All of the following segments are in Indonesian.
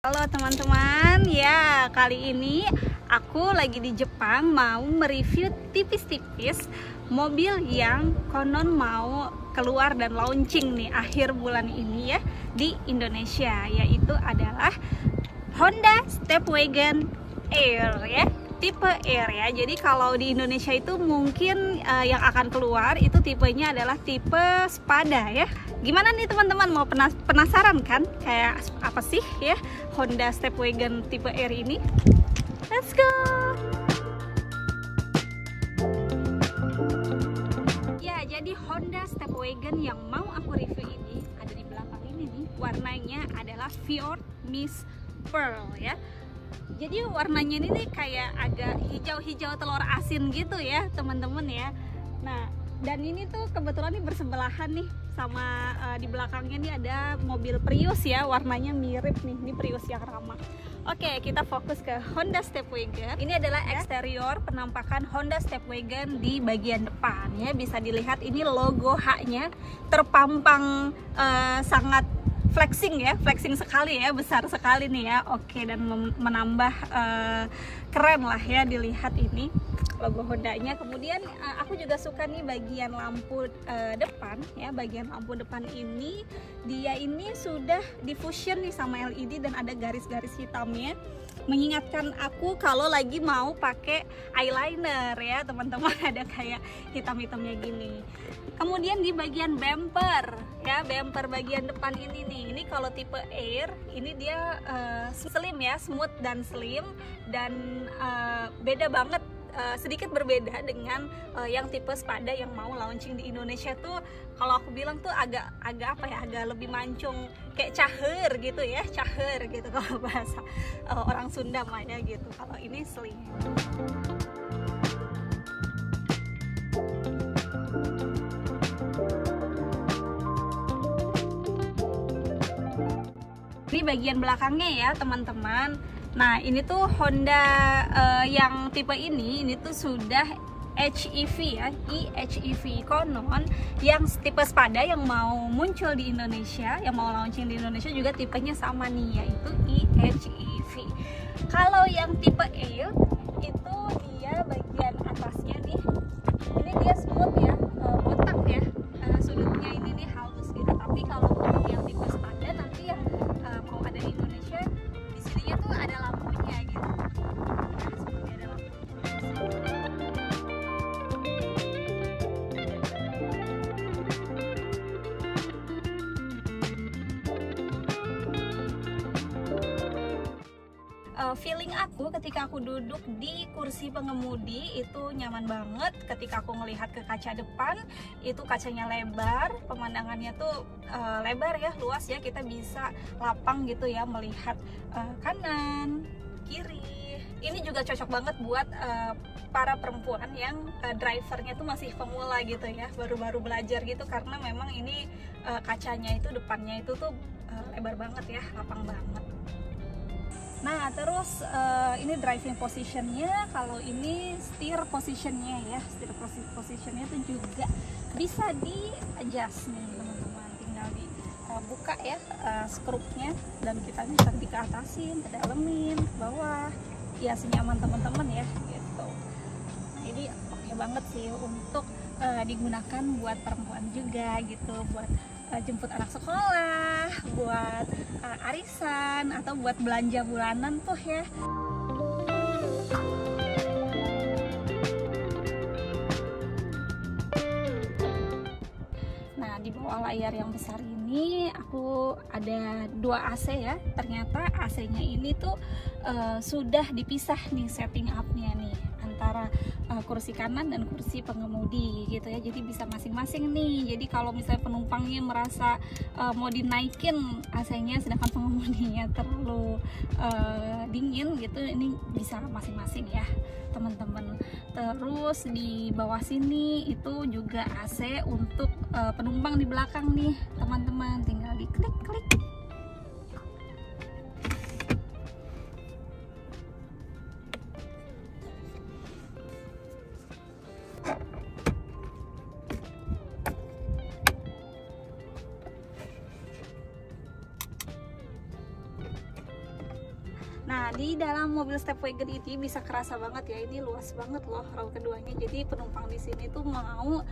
Halo teman-teman, ya kali ini aku lagi di Jepang mau mereview tipis-tipis mobil yang konon mau keluar dan launching nih akhir bulan ini ya di Indonesia, yaitu adalah Honda Stepwagon Air ya, tipe Air ya. Jadi kalau di Indonesia itu mungkin yang akan keluar itu tipenya adalah tipe Spada ya. Gimana nih teman-teman, mau penasaran kan kayak apa sih ya Honda Stepwagon tipe Air ini? Let's go! Ya, jadi Honda Stepwagon yang mau aku review ini ada di belakang ini nih. Warnanya adalah Fjord Mist Pearl ya. Jadi warnanya ini nih kayak agak hijau-hijau telur asin gitu ya teman-teman ya. Nah, dan ini tuh kebetulan nih bersebelahan nih sama di belakangnya nih ada mobil Prius ya, warnanya mirip nih, ini Prius yang ramah. Oke, kita fokus ke Honda Stepwagon. Ini adalah eksterior penampakan Honda Stepwagon di bagian depan ya. Bisa dilihat ini logo H-nya terpampang sangat flexing ya, flexing sekali ya, besar sekali nih ya. Oke, dan menambah keren lah ya dilihat ini logo Hondanya. Kemudian aku juga suka nih bagian lampu depan ya. Bagian lampu depan ini dia ini sudah diffusion nih sama LED dan ada garis-garis hitamnya, mengingatkan aku kalau lagi mau pakai eyeliner ya teman-teman. Ada kayak hitam-hitamnya gini. Kemudian di bagian bumper ya, bumper bagian depan ini nih, ini kalau tipe Air ini dia slim ya, smooth dan slim, dan beda banget, sedikit berbeda dengan yang tipe Spada yang mau launching di Indonesia tuh. Kalau aku bilang tuh agak apa ya, agak lebih mancung, kayak caher gitu ya, caher gitu kalau bahasa orang Sunda mah ya gitu. Kalau ini slim. Ini bagian belakangnya ya teman-teman. Nah, ini tuh Honda yang tipe ini tuh sudah HEV ya, eHEV. Konon yang tipe Spada yang mau muncul di Indonesia, yang mau launching di Indonesia juga tipenya sama nih, yaitu eHEV. Kalau yang tipe Air itu dia bagian atasnya nih, ini dia smooth ya, botak ya, sudutnya ini nih halus gitu. Tapi kalau yang tipe Spada nanti yang mau ada di Indonesia, di sininya tuh ada lampunya gitu. Seperti ada lampunya. Feeling aku ketika aku duduk di kursi pengemudi itu nyaman banget. Ketika aku ngelihat ke kaca depan, itu kacanya lebar, pemandangannya tuh lebar ya, luas ya, kita bisa lapang gitu ya melihat kanan, kiri. Ini juga cocok banget buat para perempuan yang drivernya tuh masih pemula gitu ya, baru-baru belajar gitu, karena memang ini kacanya itu depannya itu tuh lebar banget ya, lapang banget. Nah, terus ini driving positionnya, kalau ini steer positionnya ya, steer positionnya itu juga bisa di adjust nih teman-teman, tinggal dibuka ya skrupnya, dan kita bisa dikeatasin, ke dalemin, ke bawah, ya senyaman teman-teman ya gitu. Nah, ini oke banget sih untuk digunakan buat perempuan juga gitu, buat jemput anak sekolah, buat arisan, atau buat belanja bulanan tuh ya. Nah, di bawah layar yang besar ini aku ada 2 AC ya. Ternyata AC-nya ini tuh sudah dipisah nih setting up-nya nih antara kursi kanan dan kursi pengemudi gitu ya. Jadi bisa masing-masing nih. Jadi kalau misalnya penumpangnya merasa mau dinaikin AC-nya sedangkan pengemudinya terlalu dingin gitu, ini bisa masing-masing ya teman-teman. Terus di bawah sini itu juga AC untuk penumpang di belakang nih teman-teman, tinggal diklik-klik. Nah, di dalam mobil Stepwagon ini bisa kerasa banget ya, ini luas banget loh row keduanya. Jadi penumpang di sini tuh mau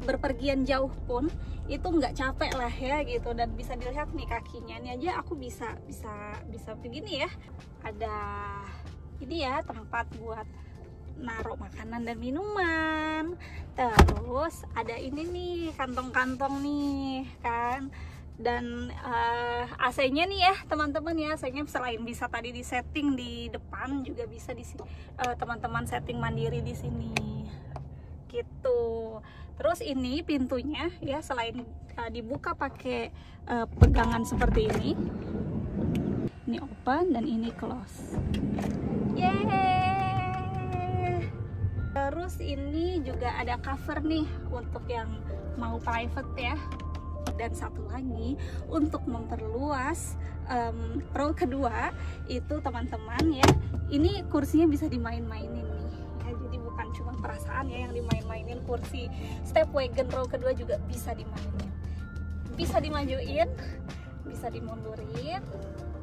berpergian jauh pun itu nggak capek lah ya gitu. Dan bisa dilihat nih kakinya, ini aja aku bisa begini ya. Ada ini ya tempat buat naruh makanan dan minuman. Terus ada ini nih kantong-kantong nih kan. Dan AC-nya nih ya teman-teman ya, AC-nya selain bisa tadi di setting di depan juga bisa di teman-teman setting mandiri di sini gitu. Terus ini pintunya ya, selain dibuka pakai pegangan seperti ini open dan ini close. Yeay. Terus ini juga ada cover nih untuk yang mau private ya. Dan satu lagi untuk memperluas row kedua itu teman-teman ya, ini kursinya bisa dimain-mainin nih ya, jadi bukan cuma perasaan ya yang dimain-mainin, kursi Stepwagon row kedua juga bisa dimainin, bisa dimajuin, bisa dimundurin.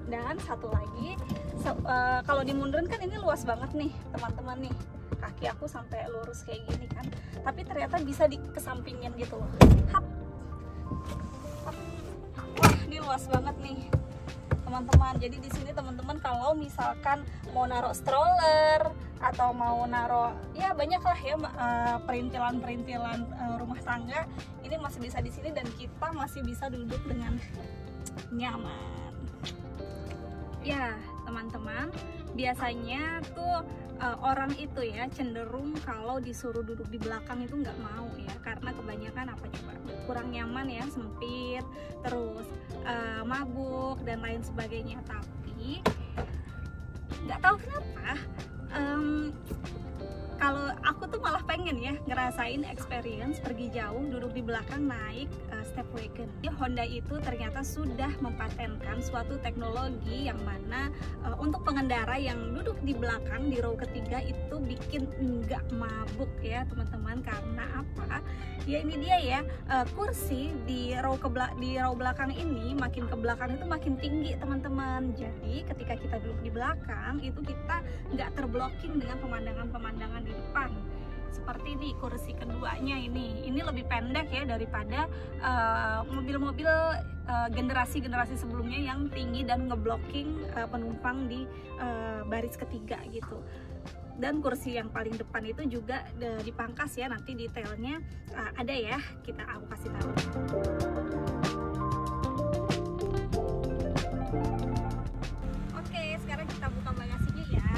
Dan satu lagi kalau dimundurin kan ini luas banget nih teman-teman nih, kaki aku sampai lurus kayak gini kan, tapi ternyata bisa dikesampingin gitu loh. Wah, ini luas banget nih teman-teman. Jadi di sini teman-teman kalau misalkan mau naruh stroller atau mau naruh ya banyak lah ya perintilan-perintilan rumah tangga, ini masih bisa di sini dan kita masih bisa duduk dengan nyaman. Ya teman-teman, biasanya tuh orang itu ya cenderung kalau disuruh duduk di belakang itu nggak mau ya, karena kebanyakan apa coba, kurang nyaman ya, sempit, terus mabuk dan lain sebagainya. Tapi nggak tahu kenapa kalau aku tuh malah pengen ya ngerasain experience pergi jauh duduk di belakang naik Stepwagon. Honda itu ternyata sudah mempatenkan suatu teknologi yang mana untuk pengendara yang duduk di belakang di row ketiga itu bikin nggak mabuk ya teman-teman. Karena apa? Ya ini dia ya, kursi di row belakang ini makin ke belakang itu makin tinggi teman-teman. Jadi ketika kita duduk di belakang itu kita nggak terblocking dengan pemandangan-pemandangan di depan. Seperti di kursi keduanya ini lebih pendek ya daripada mobil-mobil generasi sebelumnya yang tinggi dan ngeblocking penumpang di baris ketiga gitu. Dan kursi yang paling depan itu juga dipangkas ya, nanti detailnya ada ya, aku kasih tahu. Oke, sekarang kita buka bagasinya ya.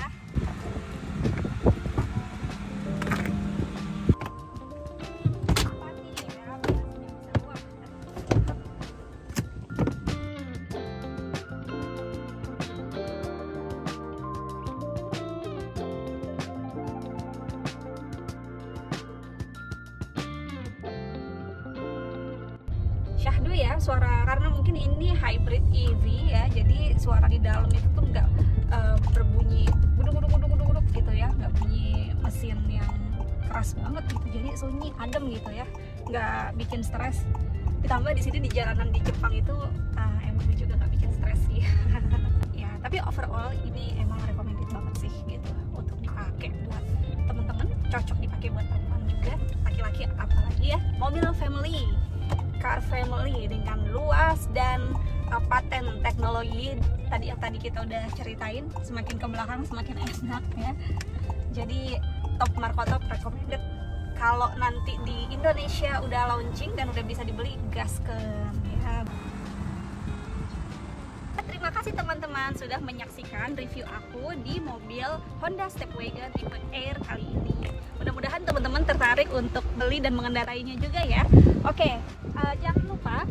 Syahdu ya suara, karena mungkin ini hybrid EV ya, jadi suara di dalam itu tuh nggak berbunyi guduk gitu ya, nggak bunyi mesin yang keras banget gitu, jadi sunyi adem gitu ya, nggak bikin stres. Ditambah di sini di jalanan di Jepang itu emang juga nggak bikin stres sih. Ya tapi overall ini emang recommended banget sih gitu untuk dipakai buat temen-temen, cocok dipakai buat perempuan juga, laki-laki apalagi ya, mobil family, car family dengan luas dan paten teknologi tadi yang kita udah ceritain, semakin ke belakang semakin enak ya. Jadi top Marco Top recommended. Kalau nanti di Indonesia udah launching dan udah bisa dibeli, gaskeun ya. Terima kasih teman-teman sudah menyaksikan review aku di mobil Honda Stepwagon tipe Air kali ini. Mudah-mudahan teman-teman tertarik untuk beli dan mengendarainya juga ya. Oke, jangan lupa